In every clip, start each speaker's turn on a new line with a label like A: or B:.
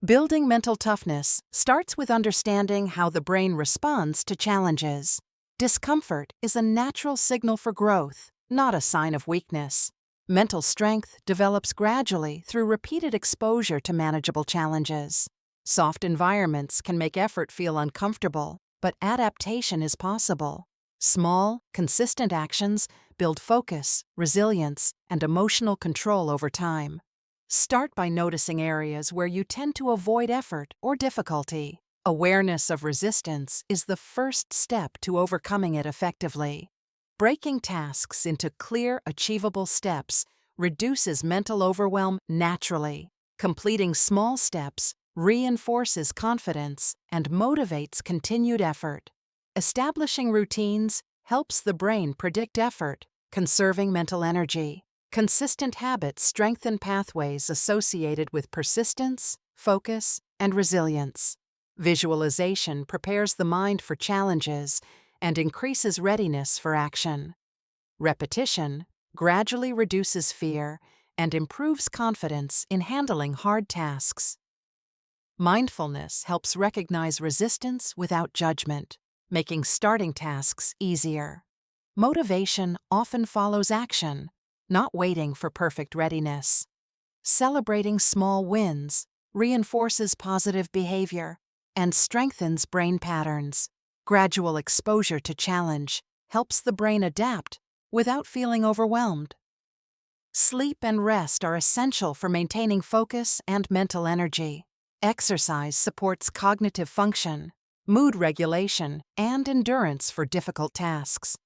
A: Building mental toughness starts with understanding how the brain responds to challenges. Discomfort is a natural signal for growth, not a sign of weakness. Mental strength develops gradually through repeated exposure to manageable challenges. Soft environments can make effort feel uncomfortable, but adaptation is possible. Small, consistent actions build focus, resilience, and emotional control over time. Start by noticing areas where you tend to avoid effort or difficulty. Awareness of resistance is the first step to overcoming it effectively. Breaking tasks into clear, achievable steps reduces mental overwhelm naturally. Completing small steps reinforces confidence and motivates continued effort. Establishing routines helps the brain predict effort, conserving mental energy. Consistent habits strengthen pathways associated with persistence, focus, and resilience. Visualization prepares the mind for challenges and increases readiness for action. Repetition gradually reduces fear and improves confidence in handling hard tasks. Mindfulness helps recognize resistance without judgment, making starting tasks easier. Motivation often follows action, not waiting for perfect readiness. Celebrating small wins reinforces positive behavior and strengthens brain patterns. Gradual exposure to challenge helps the brain adapt without feeling overwhelmed. Sleep and rest are essential for maintaining focus and mental energy. Exercise supports cognitive function, mood regulation, and endurance for difficult tasks.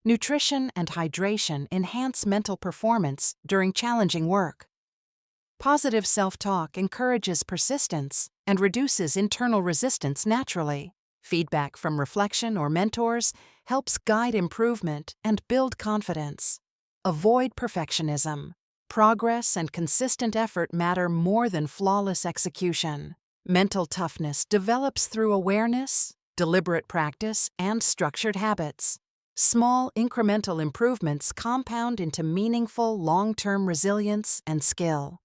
A: Nutrition and hydration enhance mental performance during challenging work. Positive self-talk encourages persistence and reduces internal resistance naturally. Feedback from reflection or mentors helps guide improvement and build confidence. Avoid perfectionism. Progress and consistent effort matter more than flawless execution. Mental toughness develops through awareness, deliberate practice, and structured habits. Small, incremental improvements compound into meaningful, long-term resilience and skill.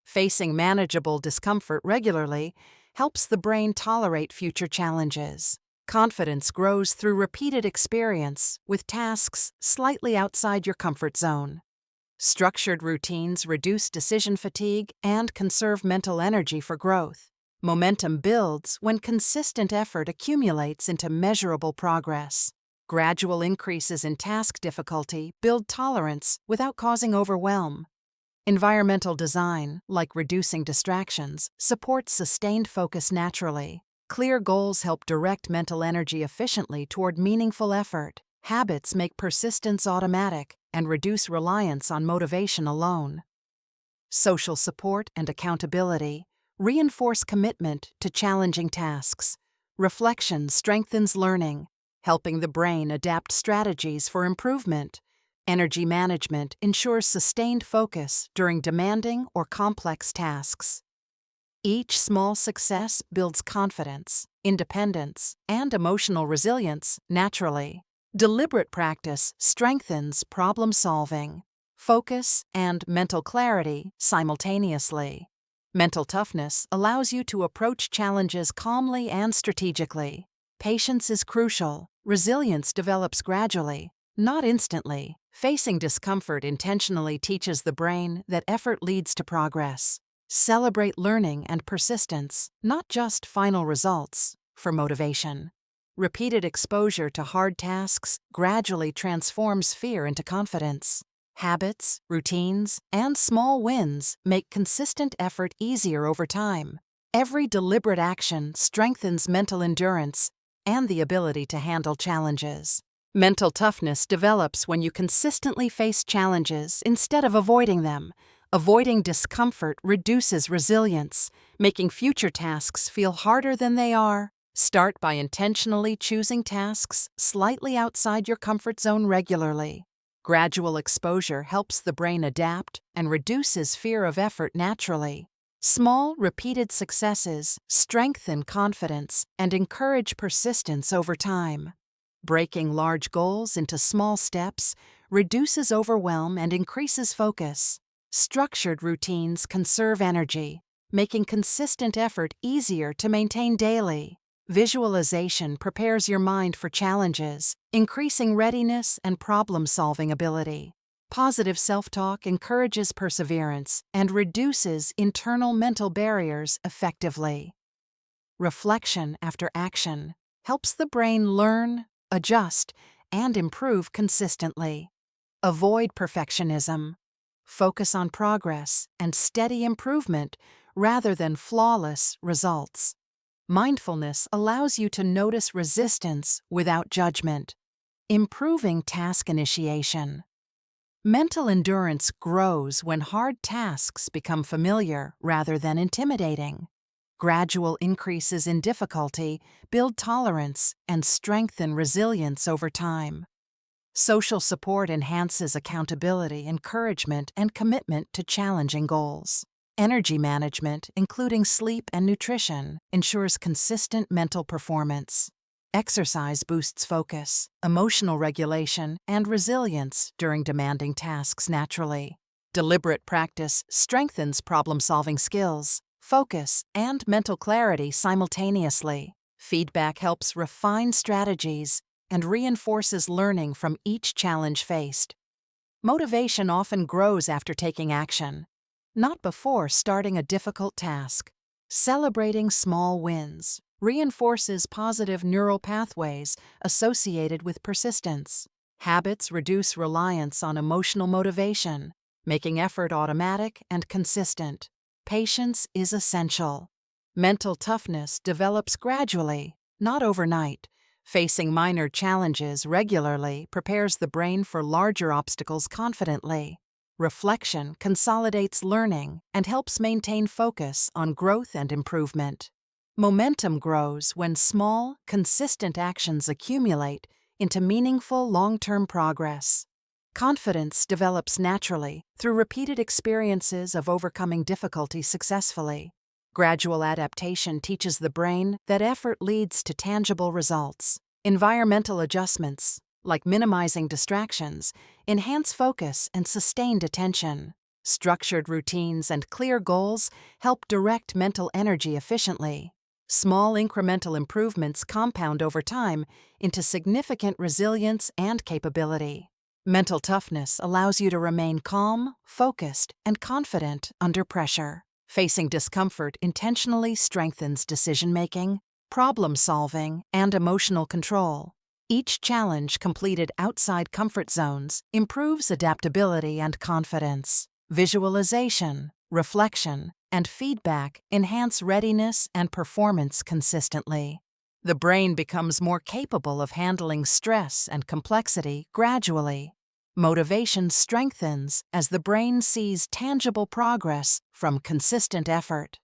A: Facing manageable discomfort regularly helps the brain tolerate future challenges. Confidence grows through repeated experience with tasks slightly outside your comfort zone. Structured routines reduce decision fatigue and conserve mental energy for growth. Momentum builds when consistent effort accumulates into measurable progress. Gradual increases in task difficulty build tolerance without causing overwhelm. Environmental design, like reducing distractions, supports sustained focus naturally. Clear goals help direct mental energy efficiently toward meaningful effort. Habits make persistence automatic and reduce reliance on motivation alone. Social support and accountability reinforce commitment to challenging tasks. Reflection strengthens learning, helping the brain adapt strategies for improvement. Energy management ensures sustained focus during demanding or complex tasks. Each small success builds confidence, independence, and emotional resilience naturally. Deliberate practice strengthens problem-solving, focus, and mental clarity simultaneously. Mental toughness allows you to approach challenges calmly and strategically. Patience is crucial. Resilience develops gradually, not instantly. Facing discomfort intentionally teaches the brain that effort leads to progress. Celebrate learning and persistence, not just final results, for motivation. Repeated exposure to hard tasks gradually transforms fear into confidence. Habits, routines, and small wins make consistent effort easier over time. Every deliberate action strengthens mental endurance and the ability to handle challenges. Mental toughness develops when you consistently face challenges instead of avoiding them. Avoiding discomfort reduces resilience, making future tasks feel harder than they are. Start by intentionally choosing tasks slightly outside your comfort zone regularly. Gradual exposure helps the brain adapt and reduces fear of effort naturally. Small, repeated successes strengthen confidence and encourage persistence over time. Breaking large goals into small steps reduces overwhelm and increases focus. Structured routines conserve energy, making consistent effort easier to maintain daily. Visualization prepares your mind for challenges, increasing readiness and problem-solving ability. Positive self-talk encourages perseverance and reduces internal mental barriers effectively. Reflection after action helps the brain learn, adjust, and improve consistently. Avoid perfectionism. Focus on progress and steady improvement rather than flawless results. Mindfulness allows you to notice resistance without judgment, improving task initiation. Mental endurance grows when hard tasks become familiar rather than intimidating. Gradual increases in difficulty build tolerance and strengthen resilience over time. Social support enhances accountability, encouragement, and commitment to challenging goals. Energy management, including sleep and nutrition, ensures consistent mental performance. Exercise boosts focus, emotional regulation, and resilience during demanding tasks naturally. Deliberate practice strengthens problem-solving skills, focus, and mental clarity simultaneously. Feedback helps refine strategies and reinforces learning from each challenge faced. Motivation often grows after taking action, not before starting a difficult task. Celebrating small wins reinforces positive neural pathways associated with persistence. Habits reduce reliance on emotional motivation, making effort automatic and consistent. Patience is essential. Mental toughness develops gradually, not overnight. Facing minor challenges regularly prepares the brain for larger obstacles confidently. Reflection consolidates learning and helps maintain focus on growth and improvement. Momentum grows when small, consistent actions accumulate into meaningful long-term progress. Confidence develops naturally through repeated experiences of overcoming difficulty successfully. Gradual adaptation teaches the brain that effort leads to tangible results. Environmental adjustments, like minimizing distractions, enhance focus and sustained attention. Structured routines and clear goals help direct mental energy efficiently. Small incremental improvements compound over time into significant resilience and capability. Mental toughness allows you to remain calm, focused, and confident under pressure. Facing discomfort intentionally strengthens decision-making, problem-solving, and emotional control. Each challenge completed outside comfort zones improves adaptability and confidence. Visualization, reflection, and feedback enhance readiness and performance consistently. The brain becomes more capable of handling stress and complexity gradually. Motivation strengthens as the brain sees tangible progress from consistent effort.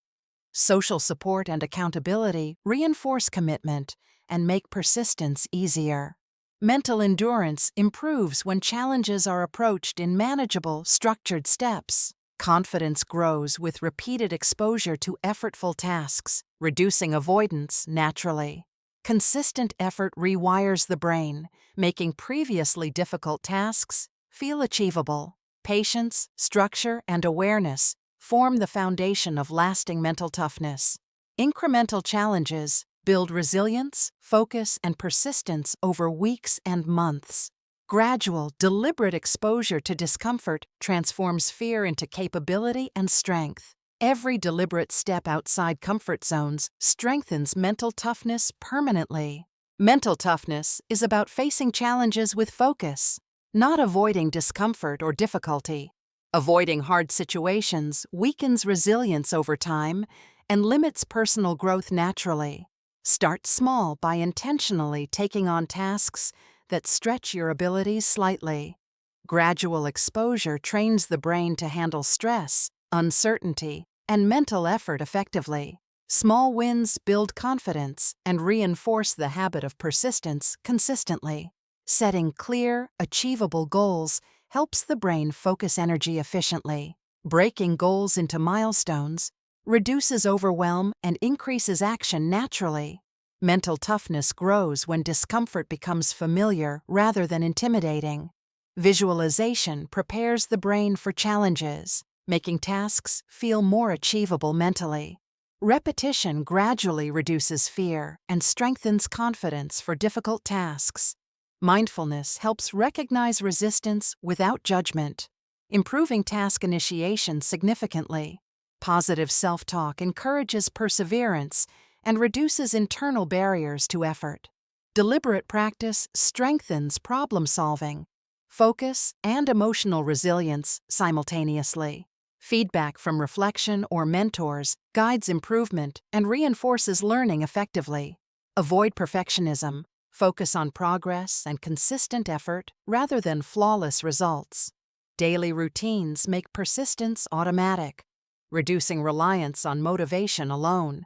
A: Social support and accountability reinforce commitment and make persistence easier. Mental endurance improves when challenges are approached in manageable, structured steps. Confidence grows with repeated exposure to effortful tasks, reducing avoidance naturally. Consistent effort rewires the brain, making previously difficult tasks feel achievable. Patience, structure, and awareness form the foundation of lasting mental toughness. Incremental challenges build resilience, focus, and persistence over weeks and months. Gradual, deliberate exposure to discomfort transforms fear into capability and strength. Every deliberate step outside comfort zones strengthens mental toughness permanently. Mental toughness is about facing challenges with focus, not avoiding discomfort or difficulty. Avoiding hard situations weakens resilience over time and limits personal growth naturally. Start small by intentionally taking on tasks that stretch your abilities slightly. Gradual exposure trains the brain to handle stress, uncertainty, and mental effort effectively. Small wins build confidence and reinforce the habit of persistence consistently. Setting clear, achievable goals helps the brain focus energy efficiently. Breaking goals into milestones reduces overwhelm and increases action naturally. Mental toughness grows when discomfort becomes familiar rather than intimidating. Visualization prepares the brain for challenges, making tasks feel more achievable mentally. Repetition gradually reduces fear and strengthens confidence for difficult tasks. Mindfulness helps recognize resistance without judgment, improving task initiation significantly. Positive self-talk encourages perseverance and reduces internal barriers to effort. Deliberate practice strengthens problem-solving, focus, and emotional resilience simultaneously. Feedback from reflection or mentors guides improvement and reinforces learning effectively. Avoid perfectionism. Focus on progress and consistent effort rather than flawless results. Daily routines make persistence automatic, reducing reliance on motivation alone.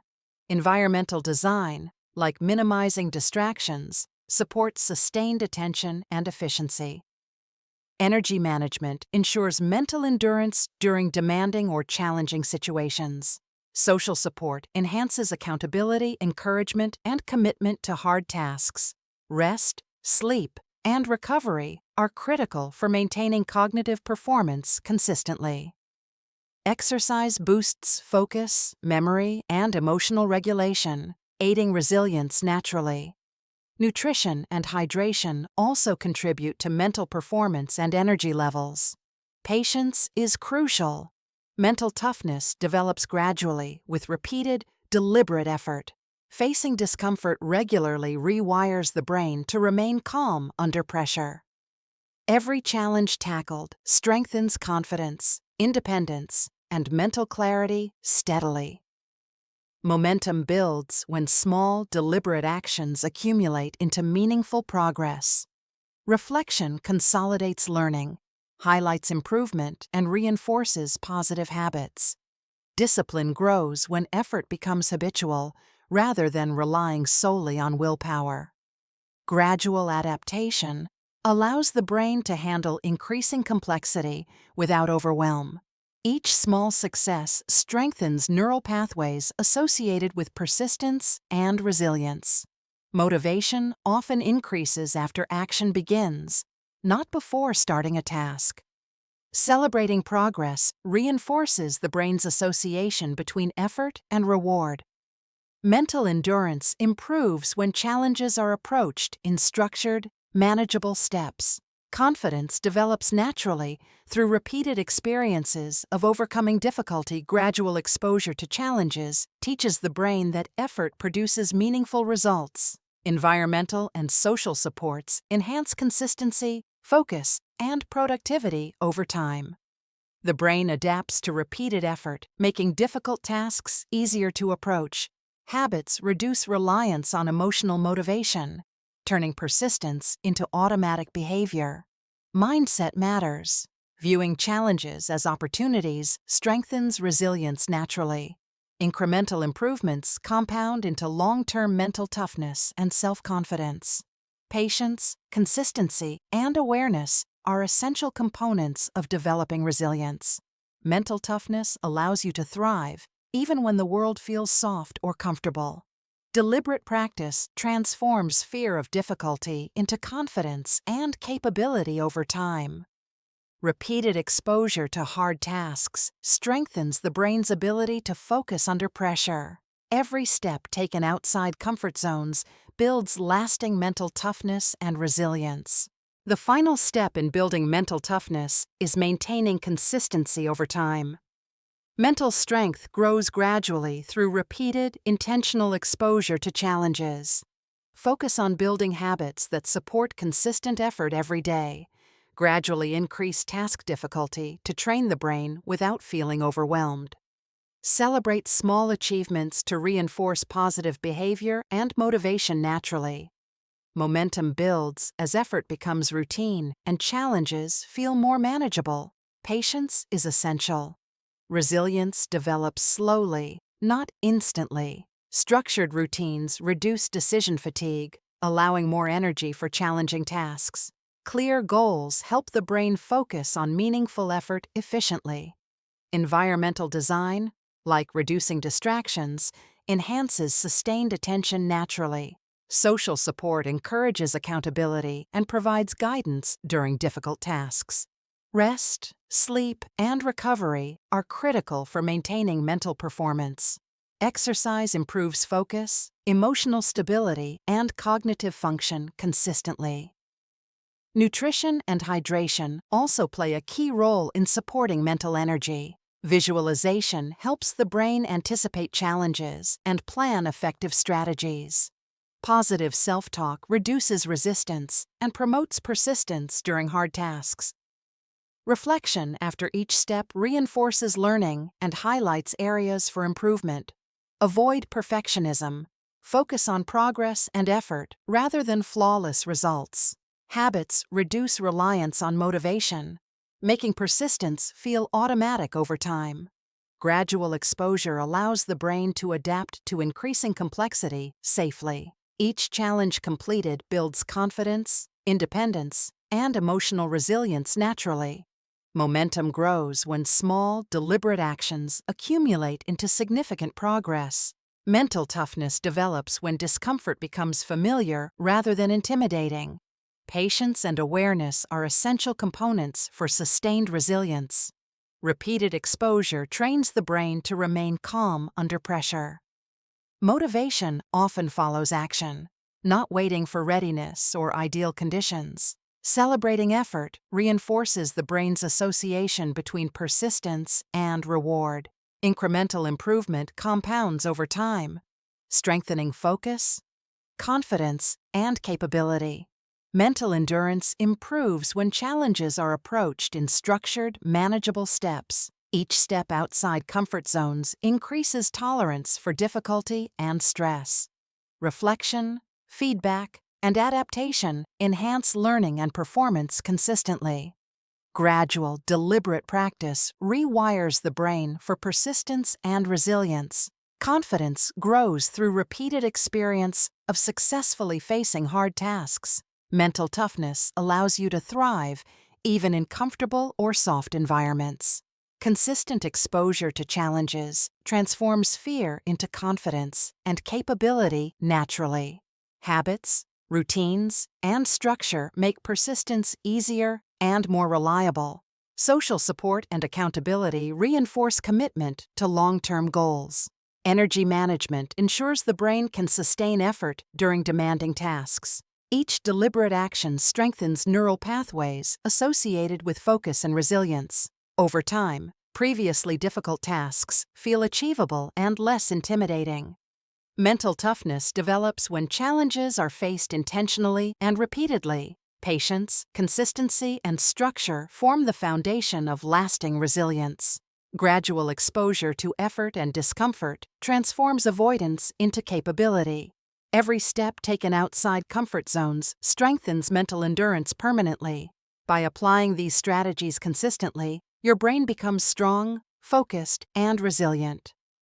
A: Environmental design, like minimizing distractions, supports sustained attention and efficiency. Energy management ensures mental endurance during demanding or challenging situations. Social support enhances accountability, encouragement, and commitment to hard tasks. Rest, sleep, and recovery are critical for maintaining cognitive performance consistently. Exercise boosts focus, memory, and emotional regulation, aiding resilience naturally. Nutrition and hydration also contribute to mental performance and energy levels. Patience is crucial. Mental toughness develops gradually with repeated, deliberate effort. Facing discomfort regularly rewires the brain to remain calm under pressure. Every challenge tackled strengthens confidence, independence, and mental clarity steadily. Momentum builds when small, deliberate actions accumulate into meaningful progress. Reflection consolidates learning, highlights improvement, and reinforces positive habits. Discipline grows when effort becomes habitual rather than relying solely on willpower. Gradual adaptation allows the brain to handle increasing complexity without overwhelm. Each small success strengthens neural pathways associated with persistence and resilience. Motivation often increases after action begins, not before starting a task. Celebrating progress reinforces the brain's association between effort and reward. Mental endurance improves when challenges are approached in structured, manageable steps. Confidence develops naturally through repeated experiences of overcoming difficulty. Gradual exposure to challenges teaches the brain that effort produces meaningful results. Environmental and social supports enhance consistency, focus, and productivity over time. The brain adapts to repeated effort, making difficult tasks easier to approach. Habits reduce reliance on emotional motivation, turning persistence into automatic behavior. Mindset matters. Viewing challenges as opportunities strengthens resilience naturally. Incremental improvements compound into long-term mental toughness and self-confidence. Patience, consistency, and awareness are essential components of developing resilience. Mental toughness allows you to thrive even when the world feels soft or comfortable. Deliberate practice transforms fear of difficulty into confidence and capability over time. Repeated exposure to hard tasks strengthens the brain's ability to focus under pressure. Every step taken outside comfort zones builds lasting mental toughness and resilience. The final step in building mental toughness is maintaining consistency over time. Mental strength grows gradually through repeated, intentional exposure to challenges. Focus on building habits that support consistent effort every day. Gradually increase task difficulty to train the brain without feeling overwhelmed. Celebrate small achievements to reinforce positive behavior and motivation naturally. Momentum builds as effort becomes routine and challenges feel more manageable. Patience is essential. Resilience develops slowly, not instantly. Structured routines reduce decision fatigue, allowing more energy for challenging tasks. Clear goals help the brain focus on meaningful effort efficiently. Environmental design, like reducing distractions, enhances sustained attention naturally. Social support encourages accountability and provides guidance during difficult tasks. Rest, sleep, and recovery are critical for maintaining mental performance. Exercise improves focus, emotional stability, and cognitive function consistently. Nutrition and hydration also play a key role in supporting mental energy. Visualization helps the brain anticipate challenges and plan effective strategies. Positive self-talk reduces resistance and promotes persistence during hard tasks. Reflection after each step reinforces learning and highlights areas for improvement. Avoid perfectionism. Focus on progress and effort rather than flawless results. Habits reduce reliance on motivation, making persistence feel automatic over time. Gradual exposure allows the brain to adapt to increasing complexity safely. Each challenge completed builds confidence, independence, and emotional resilience naturally. Momentum grows when small, deliberate actions accumulate into significant progress. Mental toughness develops when discomfort becomes familiar rather than intimidating. Patience and awareness are essential components for sustained resilience. Repeated exposure trains the brain to remain calm under pressure. Motivation often follows action, not waiting for readiness or ideal conditions. Celebrating effort reinforces the brain's association between persistence and reward. Incremental improvement compounds over time, strengthening focus, confidence, and capability. Mental endurance improves when challenges are approached in structured, manageable steps. Each step outside comfort zones increases tolerance for difficulty and stress. Reflection, feedback, and adaptation enhance learning and performance consistently. Gradual, deliberate practice rewires the brain for persistence and resilience. Confidence grows through repeated experience of successfully facing hard tasks. Mental toughness allows you to thrive even in comfortable or soft environments. Consistent exposure to challenges transforms fear into confidence and capability naturally. Habits, routines, and structure make persistence easier and more reliable. Social support and accountability reinforce commitment to long-term goals. Energy management ensures the brain can sustain effort during demanding tasks. Each deliberate action strengthens neural pathways associated with focus and resilience. Over time, previously difficult tasks feel achievable and less intimidating. Mental toughness develops when challenges are faced intentionally and repeatedly. Patience, consistency, and structure form the foundation of lasting resilience. Gradual exposure to effort and discomfort transforms avoidance into capability. Every step taken outside comfort zones strengthens mental endurance permanently. By applying these strategies consistently, your brain becomes strong, focused, and resilient.